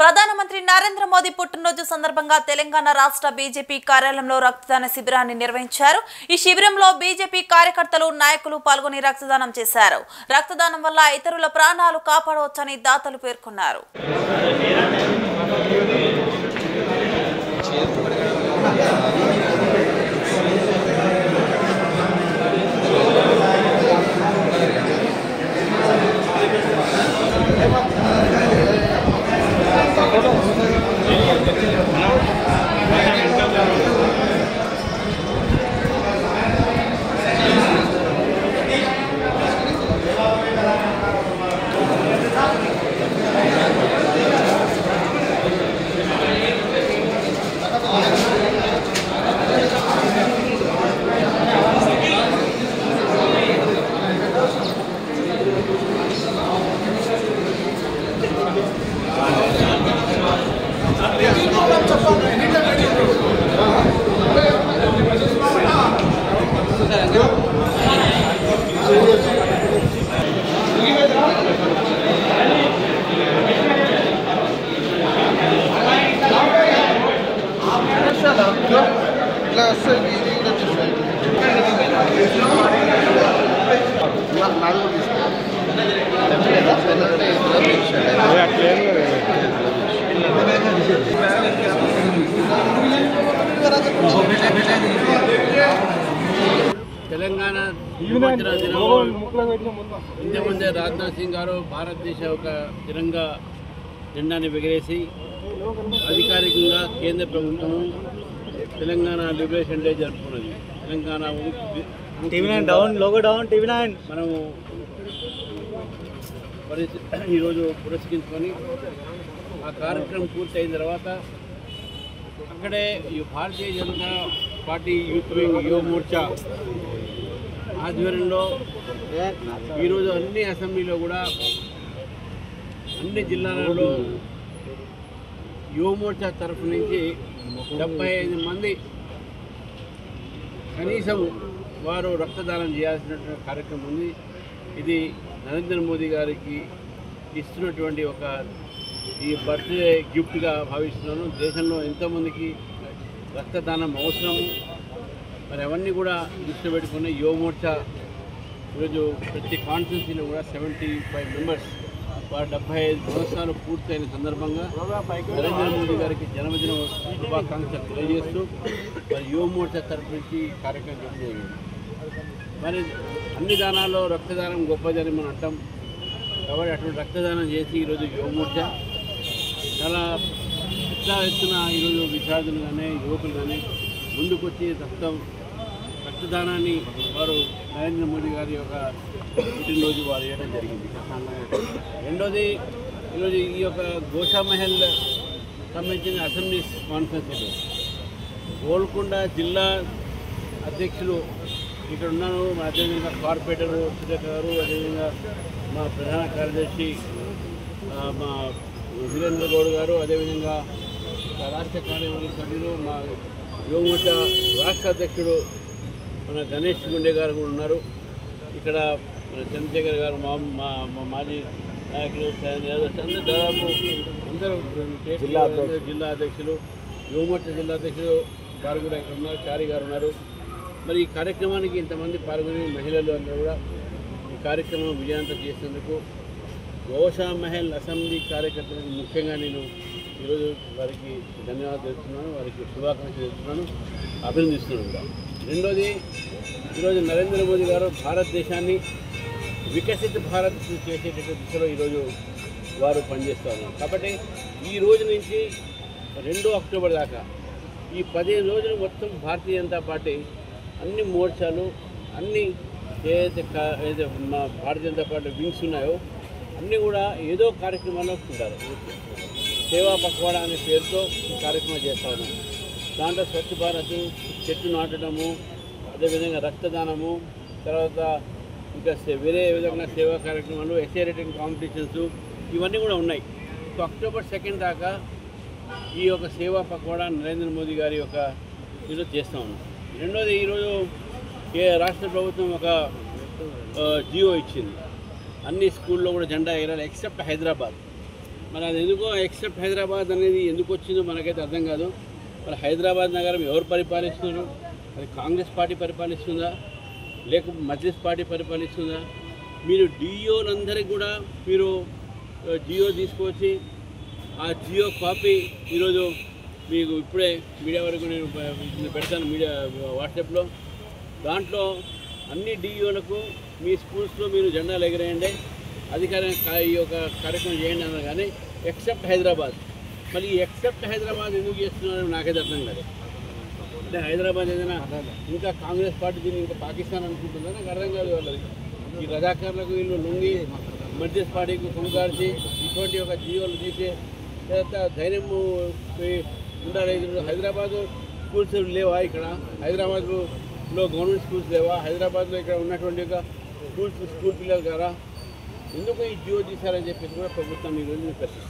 ప్రధానమంత్రి నరేంద్ర మోదీ పుట్టినరోజు సందర్భంగా తెలంగాణ రాష్ట్ర బీజేపీ కార్యాలయంలో రక్తదాన శిబిరాన్ని నిర్వహించారు. ఈ శిబిరంలో బీజేపీ కార్యకర్తలు, నాయకులు పాల్గొని రక్తదానం చేశారు. రక్తదానం వల్ల ఇతరుల ప్రాణాలు కాపాడవచ్చని దాతలు పేర్కొన్నారు. తెలంగాణ ఇంతకుముందే రాజ్నాథ్ సింగ్ గారు భారతదేశ ఒక తిరంగా జెండాని ఎగరేసి అధికారికంగా కేంద్ర ప్రభుత్వం తెలంగాణ లిబరేషన్ డే జరుపుకున్నది. తెలంగాణ మనము ఈరోజు పురస్కరించుకొని ఆ కార్యక్రమం పూర్తయిన తర్వాత అక్కడే ఈ Bharatiya Janata party youth wing యువ మోర్చా ఆధ్వర్యంలో ఈరోజు అన్ని అసెంబ్లీలో కూడా అన్ని జిల్లాలలో యువ మోర్చా తరఫు నుంచి 75 మంది కనీసం వారు రక్తదానం చేయాల్సినటువంటి కార్యక్రమం ఉంది. ఇది నరేంద్ర మోదీ గారికి ఇస్తున్నటువంటి ఒక ఈ బర్త్డే గిఫ్ట్గా భావిస్తున్నాను. దేశంలో ఎంతోమందికి రక్తదానం అవసరము, మరి అవన్నీ కూడా దృష్టి పెట్టుకుని యువ మోర్చా ఈరోజు ప్రతి కాన్స్టిట్యూన్సీలో కూడా 75 మెంబర్స్ వారు 75 సంవత్సరాలు పూర్తయిన సందర్భంగా నరేంద్ర మోదీ గారికి జన్మదిన శుభాకాంక్షలు తెలియజేస్తూ మరి యువ మోర్చా తరఫు నుంచి కార్యక్రమం జరిగింది. మరి అన్ని దానాల్లో రక్తదానం గొప్పదని మనం అంటాం కాబట్టి అటువంటి రక్తదానం చేసి ఈరోజు యువ మోర్చా చాలా పెద్ద ఎత్తున ఈరోజు విద్యార్థులు కానీ యువకులు కానీ ముందుకొచ్చి రక్తదానాన్ని వారు నరేంద్ర మోదీ గారి యొక్క పుట్టినరోజు వారు చేయడం జరిగింది. రెండోది ఈరోజు ఈ యొక్క గోషామహల్ సంబంధించిన అసెంబ్లీ కాన్ఫరెన్స్లో గోల్కొండ జిల్లా అధ్యక్షులు ఇక్కడ ఉన్నారు. అదేవిధంగా కార్పొరేటర్ సురేఖ గారు, అదేవిధంగా మా ప్రధాన కార్యదర్శి మా వీరేంద్ర గౌడ్ గారు, అదేవిధంగా రాష్ట్ర కార్యవర్గ సభ్యులు మా యువ మోర్చా రాష్ట్ర అధ్యక్షుడు మన గణేష్ గుండే గారు కూడా ఉన్నారు. ఇక్కడ మన చంద్రశేఖర్ గారు మా మాజీ నాయకులు దాదాపు అందరూ జిల్లా అధ్యక్షులు, యువ మోర్చా జిల్లా అధ్యక్షులు గారు కూడా ఇక్కడ ఉన్నారు, చారి గారు ఉన్నారు. మరి ఈ కార్యక్రమానికి ఇంతమంది పాల్గొని మహిళలు అందరూ కూడా ఈ కార్యక్రమం విజయవంతం చేసినందుకు గోషామహల్ అసెంబ్లీ కార్యకర్తలకు ముఖ్యంగా నేను ఈరోజు వారికి ధన్యవాదాలు తెలుస్తున్నాను, వారికి శుభాకాంక్షలు తెలుస్తున్నాను, అభినందిస్తున్నాను కూడా. రెండోది ఈరోజు నరేంద్ర మోదీ గారు భారతదేశాన్ని వికసిత భారత్ చేసేటటువంటి దిశలో ఈరోజు వారు పనిచేస్తూ ఉన్నారు. కాబట్టి ఈ రోజు నుంచి 2 అక్టోబర్ దాకా ఈ 15 రోజులు మొత్తం భారతీయ జనతా పార్టీ అన్ని మోర్చాలు అన్ని ఏదైతే మా భారతీయ జనతా పార్టీ వింగ్స్ ఉన్నాయో అన్నీ కూడా ఏదో కార్యక్రమాల్లో ఉంటారు. సేవా పక్వాడా అనే పేరుతో ఈ కార్యక్రమం చేస్తూ ఉన్నాం. దాంట్లో స్వచ్ఛ భారత్, చెట్టు నాటడము, అదేవిధంగా రక్తదానము, తర్వాత ఇంకా వేరే విధంగా సేవా కార్యక్రమాలు, ఎస్ఏ రైటింగ్ కాంపిటీషన్స్ ఇవన్నీ కూడా ఉన్నాయి. సో అక్టోబర్ 2 దాకా ఈ యొక్క సేవా పక్వాడా నరేంద్ర మోదీ గారి యొక్క ఈరోజు చేస్తూ ఉన్నాం. రెండోది ఈరోజు రాష్ట్ర ప్రభుత్వం ఒక జియో ఇచ్చింది, అన్ని స్కూల్లో కూడా జెండా ఎగరాలి ఎక్సెప్ట్ హైదరాబాద్. మరి అది ఎందుకో ఎక్సెప్ట్ హైదరాబాద్ అనేది ఎందుకు వచ్చిందో మనకైతే అర్థం కాదు. మరి హైదరాబాద్ నగరం ఎవరు పరిపాలిస్తున్నారు? అది కాంగ్రెస్ పార్టీ పరిపాలిస్తుందా, లేకపోతే మజ్లిస్ పార్టీ పరిపాలిస్తుందా? మీరు డిఓలందరికీ కూడా మీరు జియో తీసుకొచ్చి ఆ జియో కాపీ ఈరోజు మీకు ఇప్పుడే మీడియా వరకు నేను పెడతాను, మీడియా వాట్సాప్లో. దాంట్లో అన్ని డిఓలకు మీ స్కూల్స్లో మీరు జెండాలు ఎగరేయండి, అధికారిక ఈ యొక్క కార్యక్రమం చేయండి అన్నారు. కానీ ఎక్సెప్ట్ హైదరాబాద్, మళ్ళీ ఈ ఎక్సెప్ట్ హైదరాబాద్ ఎందుకు చేస్తున్నారో నాకైతే అర్థం కాదు. అంటే హైదరాబాద్ ఏదైనా ఇంకా కాంగ్రెస్ పార్టీ దీన్ని ఇంకా పాకిస్తాన్ అనుకుంటుందా? నాకు అర్థం కాదు. వాళ్ళది ఈ రజాకారులకు వీళ్ళు లొంగి మధ్యస్ పార్టీకి కొనుగార్చి ఇటువంటి ఒక జీవోలు తీసే ధైర్యం ఉండాలి. హైదరాబాద్ స్కూల్స్ లేవా? ఇక్కడ హైదరాబాద్లో గవర్నమెంట్ స్కూల్స్ లేవా? హైదరాబాద్లో ఇక్కడ ఉన్నటువంటి ఒక స్కూల్ పిల్లలు కదా, ఎందుకు ఈ జియో తీశారని చెప్పేసి కూడా ప్రభుత్వం ఈరోజు ప్రశ్నిస్తుంది.